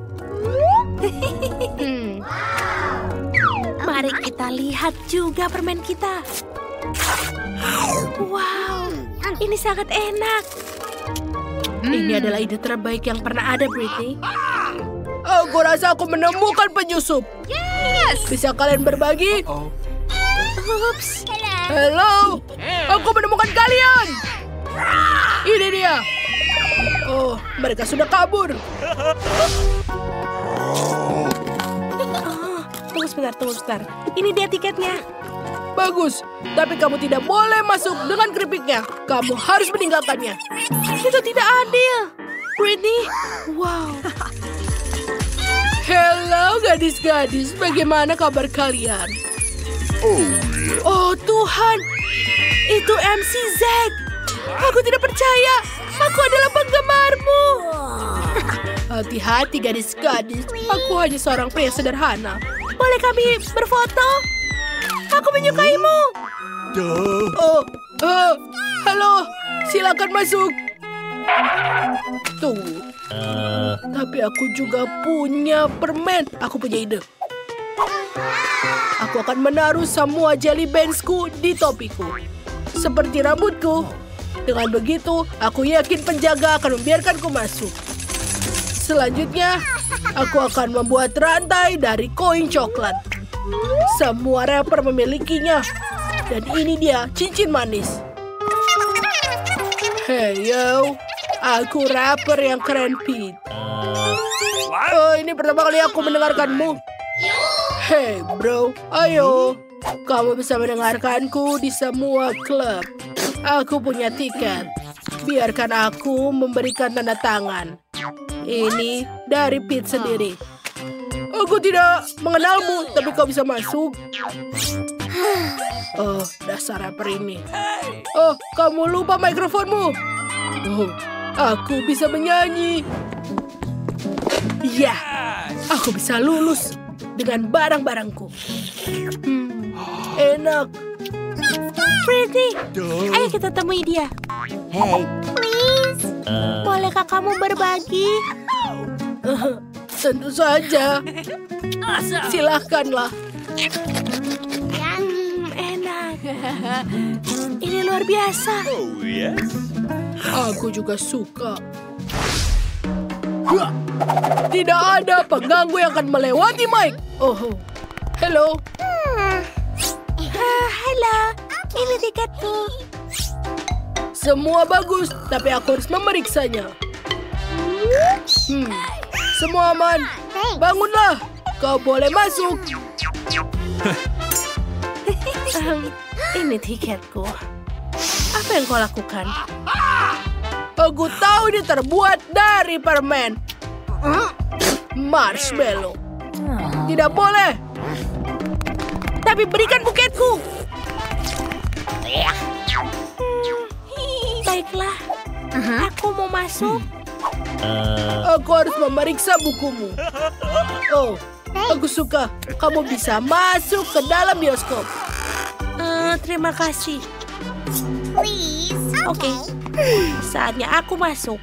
Mari kita lihat juga permen kita. Wow, ini sangat enak. Ini adalah ide terbaik yang pernah ada, Britney. Aku rasa aku menemukan penyusup. Bisa kalian berbagi? Ups. Halo, aku menemukan kalian. Ini dia. Oh, mereka sudah kabur. Tunggu sebentar. Ini dia tiketnya. Bagus, tapi kamu tidak boleh masuk dengan keripiknya. Kamu harus meninggalkannya. Itu tidak adil. Britney, wow. Hello gadis-gadis, bagaimana kabar kalian? Oh Tuhan, itu MC Zack. Aku tidak percaya, aku adalah penggemarmu. Hati-hati gadis-gadis, aku hanya seorang pria sederhana. Boleh kami berfoto? Aku menyukaimu. Halo, silakan masuk. Tunggu. Tapi aku juga punya permen. Aku punya ide. Aku akan menaruh semua jelly bandsku di topiku. Seperti rambutku. Dengan begitu, aku yakin penjaga akan membiarkanku masuk. Selanjutnya, aku akan membuat rantai dari koin coklat. Semua rapper memilikinya. Dan ini dia, cincin manis. Hey yo, aku rapper yang keren, Pete. Ini pertama kali aku mendengarkanmu. Hey bro, ayo. Kamu bisa mendengarkanku di semua klub. Aku punya tiket. Biarkan aku memberikan tanda tangan. Ini dari Pete sendiri. Aku tidak mengenalmu, tapi kau bisa masuk. Oh, dasar rapper ini. Oh, kamu lupa mikrofonmu. Oh, aku bisa menyanyi. Ya, aku bisa lulus dengan barang-barangku. Enak. Pretty, ayo kita temui dia. Hey. Please. Bolehkah kamu berbagi? Tentu saja. Silahkanlah. Enak. Ini luar biasa. Oh, yes. Aku juga suka. Tidak ada pengganggu yang akan melewati mic. Oh, hello. Halo, ini tiketku. Semua bagus, tapi aku harus memeriksanya. Semua aman. Bangunlah. Kau boleh masuk. Ini tiketku. Apa yang kau lakukan? Aku tahu ini terbuat dari permen. Marshmallow. Tidak boleh. Tapi berikan buketku. Baiklah, aku mau masuk. Aku harus memeriksa bukumu. Oh, aku suka. Kamu bisa masuk ke dalam bioskop. Terima kasih. Please. Oke, saatnya aku masuk.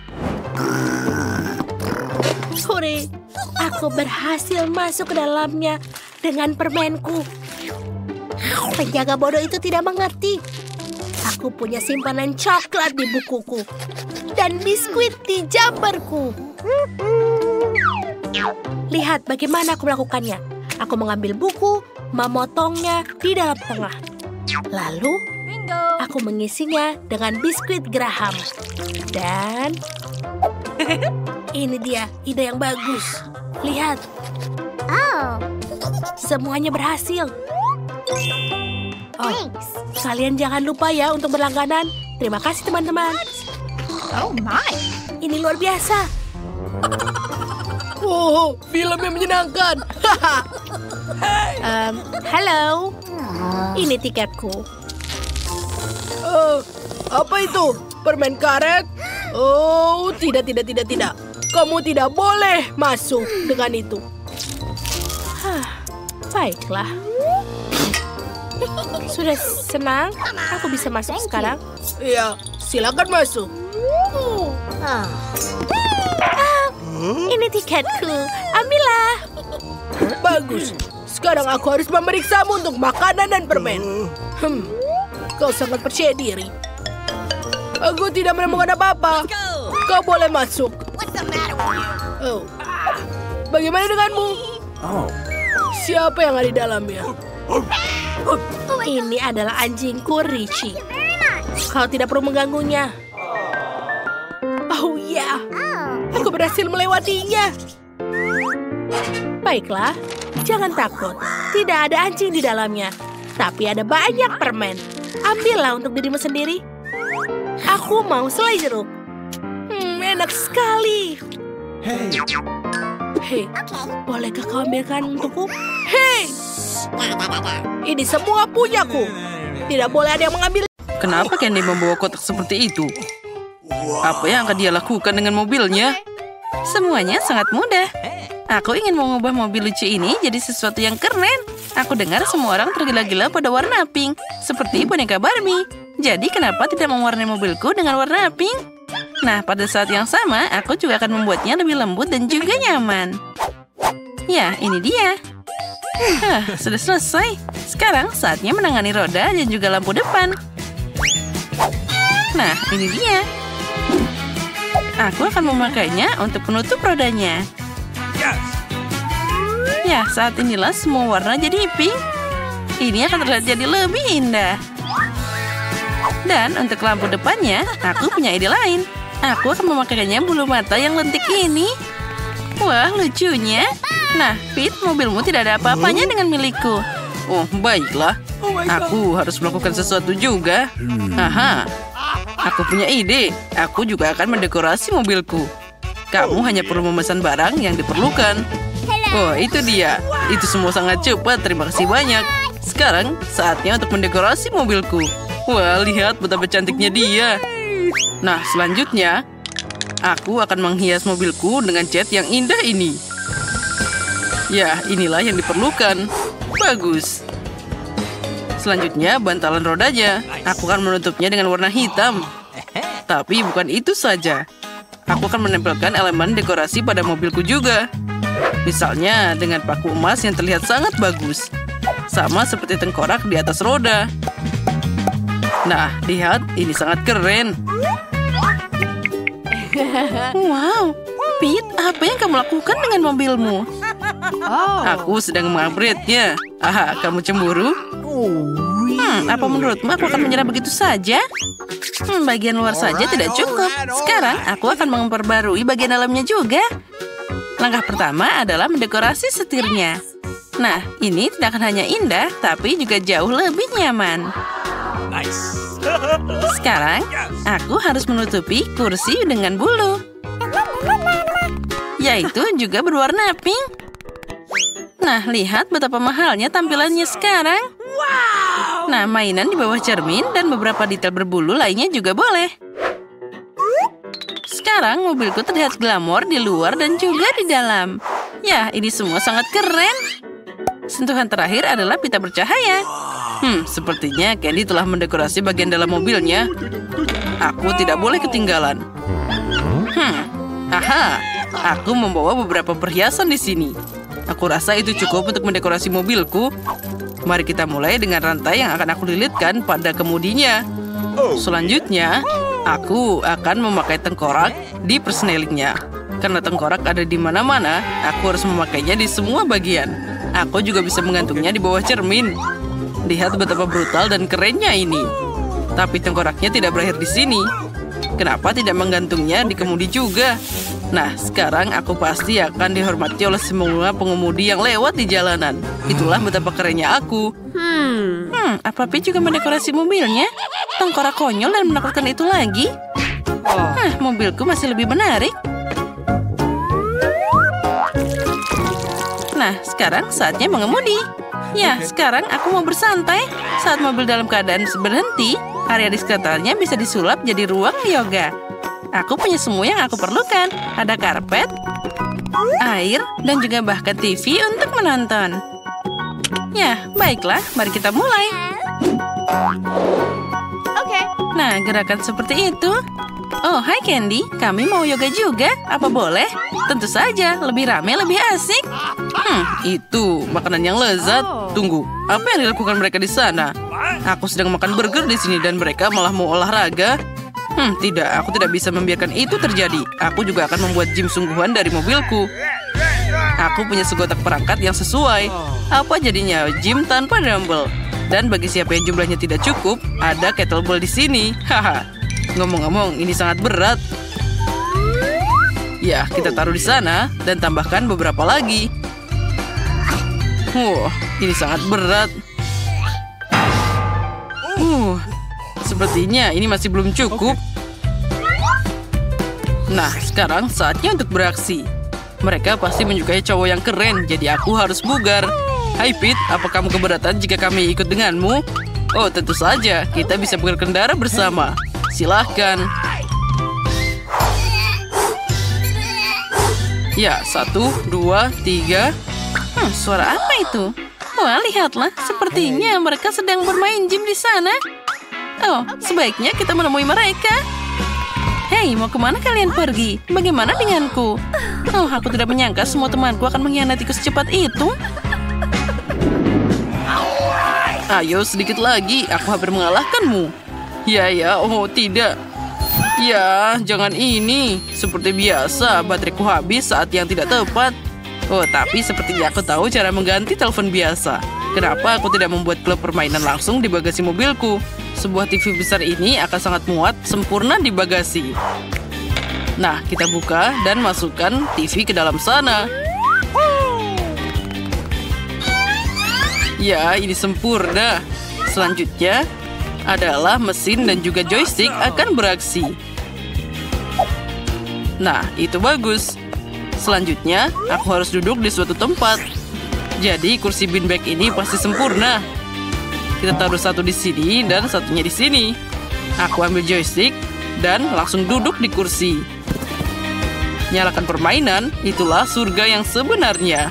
Hore, aku berhasil masuk ke dalamnya dengan permenku. Penjaga bodoh itu tidak mengerti. Aku punya simpanan coklat di bukuku dan biskuit di jumperku. Lihat bagaimana aku melakukannya. Aku mengambil buku, memotongnya di dalam tengah. Lalu, aku mengisinya dengan biskuit Graham. Dan ini dia ide yang bagus. Lihat. Semuanya berhasil. Oh, kalian jangan lupa ya untuk berlangganan. Terima kasih teman-teman. Oh my. Ini luar biasa. Oh, film yang menyenangkan. Halo. Ini tiketku. Apa itu? Permen karet? Oh, tidak. Kamu tidak boleh masuk dengan itu. Baiklah. Sudah senang? Aku bisa masuk sekarang? Iya, silakan masuk. Ini tiketku. Ambillah. Bagus. Sekarang aku harus memeriksamu untuk makanan dan permen. Kau sangat percaya diri. Aku tidak menemukan apa-apa. Kau boleh masuk. Oh, bagaimana denganmu? Siapa yang ada di dalamnya? Ini adalah anjingku Richie. Kau tidak perlu mengganggunya. Oh ya, aku berhasil melewatinya. Baiklah, jangan takut. Tidak ada anjing di dalamnya. Tapi ada banyak permen. Ambillah untuk dirimu sendiri. Aku mau selai jeruk. Enak sekali. Hei, bolehkah kau ambilkan untukku? Hei, ini semua punyaku. Tidak boleh ada yang mengambil. Kenapa Candy membawa kotak seperti itu? Apa yang akan dia lakukan dengan mobilnya? Semuanya sangat mudah. Aku ingin mengubah mobil lucu ini jadi sesuatu yang keren. Aku dengar semua orang tergila-gila pada warna pink, seperti boneka Barbie. Jadi kenapa tidak mewarnai mobilku dengan warna pink? Nah, pada saat yang sama, aku juga akan membuatnya lebih lembut dan juga nyaman. Ya, ini dia. Sudah selesai. Sekarang saatnya menangani roda dan juga lampu depan. Nah, ini dia. Aku akan memakainya untuk penutup rodanya. Ya, saat inilah semua warna jadi pink. Ini akan terlihat jadi lebih indah. Dan untuk lampu depannya, aku punya ide lain. Aku akan memakainya bulu mata yang lentik ini. Wah, lucunya. Nah, Pete, mobilmu tidak ada apa-apanya dengan milikku. Oh, baiklah. Aku harus melakukan sesuatu juga. Aha, aku punya ide. Aku juga akan mendekorasi mobilku. Kamu hanya perlu memesan barang yang diperlukan. Oh, itu dia. Itu semua sangat cepat. Terima kasih banyak. Sekarang, saatnya untuk mendekorasi mobilku. Wah, lihat betapa cantiknya dia. Nah, selanjutnya, aku akan menghias mobilku dengan cat yang indah ini. Ya, inilah yang diperlukan. Bagus. Selanjutnya, bantalan rodanya. Aku akan menutupnya dengan warna hitam. Tapi bukan itu saja. Aku akan menempelkan elemen dekorasi pada mobilku juga. Misalnya dengan paku emas yang terlihat sangat bagus. Sama seperti tengkorak di atas roda. Nah, lihat, ini sangat keren. Wow, Pete, apa yang kamu lakukan dengan mobilmu? Aku sedang mengupgrade-nya. Aha, kamu cemburu? Apa menurutmu aku akan menyerah begitu saja? Bagian luar saja tidak cukup. Sekarang, aku akan memperbarui bagian dalamnya juga. Langkah pertama adalah mendekorasi setirnya. Nah, ini tidak akan hanya indah, tapi juga jauh lebih nyaman. Sekarang, aku harus menutupi kursi dengan bulu. Yaitu juga berwarna pink. Nah, lihat betapa mahalnya tampilannya sekarang. Nah, mainan di bawah cermin dan beberapa detail berbulu lainnya juga boleh. Sekarang, mobilku terlihat glamor di luar dan juga di dalam. Ya, ini semua sangat keren. Sentuhan terakhir adalah pita bercahaya. Sepertinya Candy telah mendekorasi bagian dalam mobilnya. Aku tidak boleh ketinggalan. Aha, aku membawa beberapa perhiasan di sini. Aku rasa itu cukup untuk mendekorasi mobilku. Mari kita mulai dengan rantai yang akan aku lilitkan pada kemudinya. Selanjutnya, aku akan memakai tengkorak di persnelingnya. Karena tengkorak ada di mana-mana, aku harus memakainya di semua bagian. Aku juga bisa mengantungnya di bawah cermin. Lihat betapa brutal dan kerennya ini. Tapi tengkoraknya tidak berakhir di sini. Kenapa tidak menggantungnya di kemudi juga? Nah, sekarang aku pasti akan dihormati oleh semua pengemudi yang lewat di jalanan. Itulah betapa kerennya aku. Apa Pete juga mendekorasi mobilnya? Tengkorak konyol dan menakutkan itu lagi? Mobilku masih lebih menarik. Nah, sekarang saatnya mengemudi. Ya, sekarang aku mau bersantai. Saat mobil dalam keadaan berhenti, area di sekitarnya bisa disulap jadi ruang yoga. Aku punya semua yang aku perlukan. Ada karpet, air, dan juga bahkan TV untuk menonton. Ya, baiklah, mari kita mulai. Nah, gerakan seperti itu. Oh, hai Candy, kami mau yoga juga. Apa boleh? Tentu saja, lebih rame, lebih asik. Itu makanan yang lezat. Tunggu, apa yang dilakukan mereka di sana? Aku sedang makan burger di sini dan mereka malah mau olahraga. Tidak, aku tidak bisa membiarkan itu terjadi. Aku juga akan membuat gym sungguhan dari mobilku. Aku punya sekotak perangkat yang sesuai. Apa jadinya gym tanpa dumbbell? Dan bagi siapa yang jumlahnya tidak cukup, ada kettlebell di sini. Haha. Ngomong-ngomong, ini sangat berat. Ya, kita taruh di sana dan tambahkan beberapa lagi. Ini sangat berat. Sepertinya ini masih belum cukup. Nah, sekarang saatnya untuk beraksi. Mereka pasti menyukai cowok yang keren, jadi aku harus bugar. Hai Pete, apa kamu keberatan jika kami ikut denganmu? Oh, tentu saja, kita bisa berkendara bersama. Silahkan. Ya, 1, 2, 3. Suara apa itu? Wah, lihatlah, sepertinya mereka sedang bermain gym di sana. Oh, sebaiknya kita menemui mereka. Hei, mau kemana kalian pergi? Bagaimana denganku? Oh, aku tidak menyangka semua temanku akan mengkhianatiku secepat itu. Ayo, sedikit lagi. Aku hampir mengalahkanmu. Ya, oh tidak. Ya, jangan ini. Seperti biasa, bateraiku habis saat yang tidak tepat. Oh, tapi sepertinya aku tahu cara mengganti telepon biasa. Kenapa aku tidak membuat klub permainan langsung di bagasi mobilku? Sebuah TV besar ini akan sangat muat sempurna di bagasi. Nah, kita buka dan masukkan TV ke dalam sana. Ya, ini sempurna. Selanjutnya adalah mesin dan juga joystick akan beraksi. Nah, itu bagus. Selanjutnya, aku harus duduk di suatu tempat. Jadi, kursi beanbag ini pasti sempurna. Kita taruh satu di sini dan satunya di sini. Aku ambil joystick dan langsung duduk di kursi. Nyalakan permainan, itulah surga yang sebenarnya.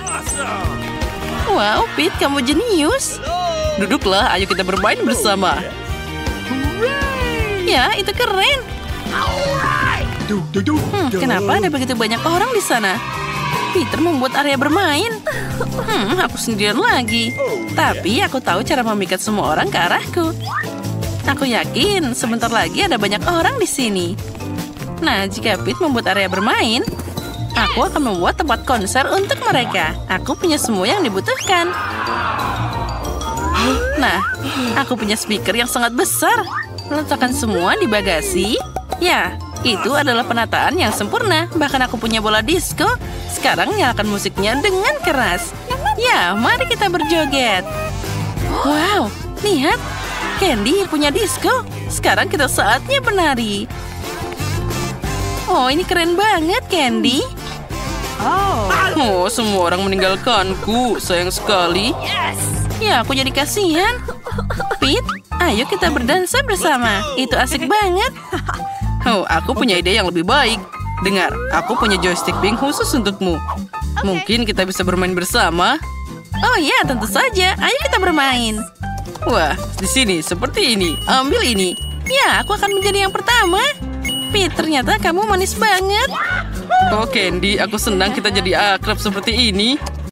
Wow, Pete, kamu jenius. Duduklah, ayo kita bermain bersama. Ya, itu keren. Kenapa ada begitu banyak orang di sana? Peter membuat area bermain. Aku sendirian lagi. Tapi aku tahu cara memikat semua orang ke arahku. Aku yakin sebentar lagi ada banyak orang di sini. Nah, jika Pete membuat area bermain, aku akan membuat tempat konser untuk mereka. Aku punya semua yang dibutuhkan. Nah, aku punya speaker yang sangat besar. Letakkan semua di bagasi. Ya, itu adalah penataan yang sempurna. Bahkan aku punya bola disco. Sekarang nyalakan musiknya dengan keras. Ya, mari kita berjoget. Wow, lihat. Candy punya disco. Sekarang kita saatnya menari. Oh, ini keren banget, Candy. Oh, semua orang meninggalkanku. Sayang sekali. Ya, aku jadi kasihan. Pete, ayo kita berdansa bersama. Itu asik banget. Oh, aku punya ide yang lebih baik. Dengar, aku punya joystick pink khusus untukmu. Mungkin kita bisa bermain bersama. Oh ya, tentu saja. Ayo kita bermain. Wah, di sini seperti ini. Ambil ini. Ya, aku akan menjadi yang pertama. Pete, ternyata kamu manis banget. Oh, Candy, aku senang kita jadi akrab seperti ini.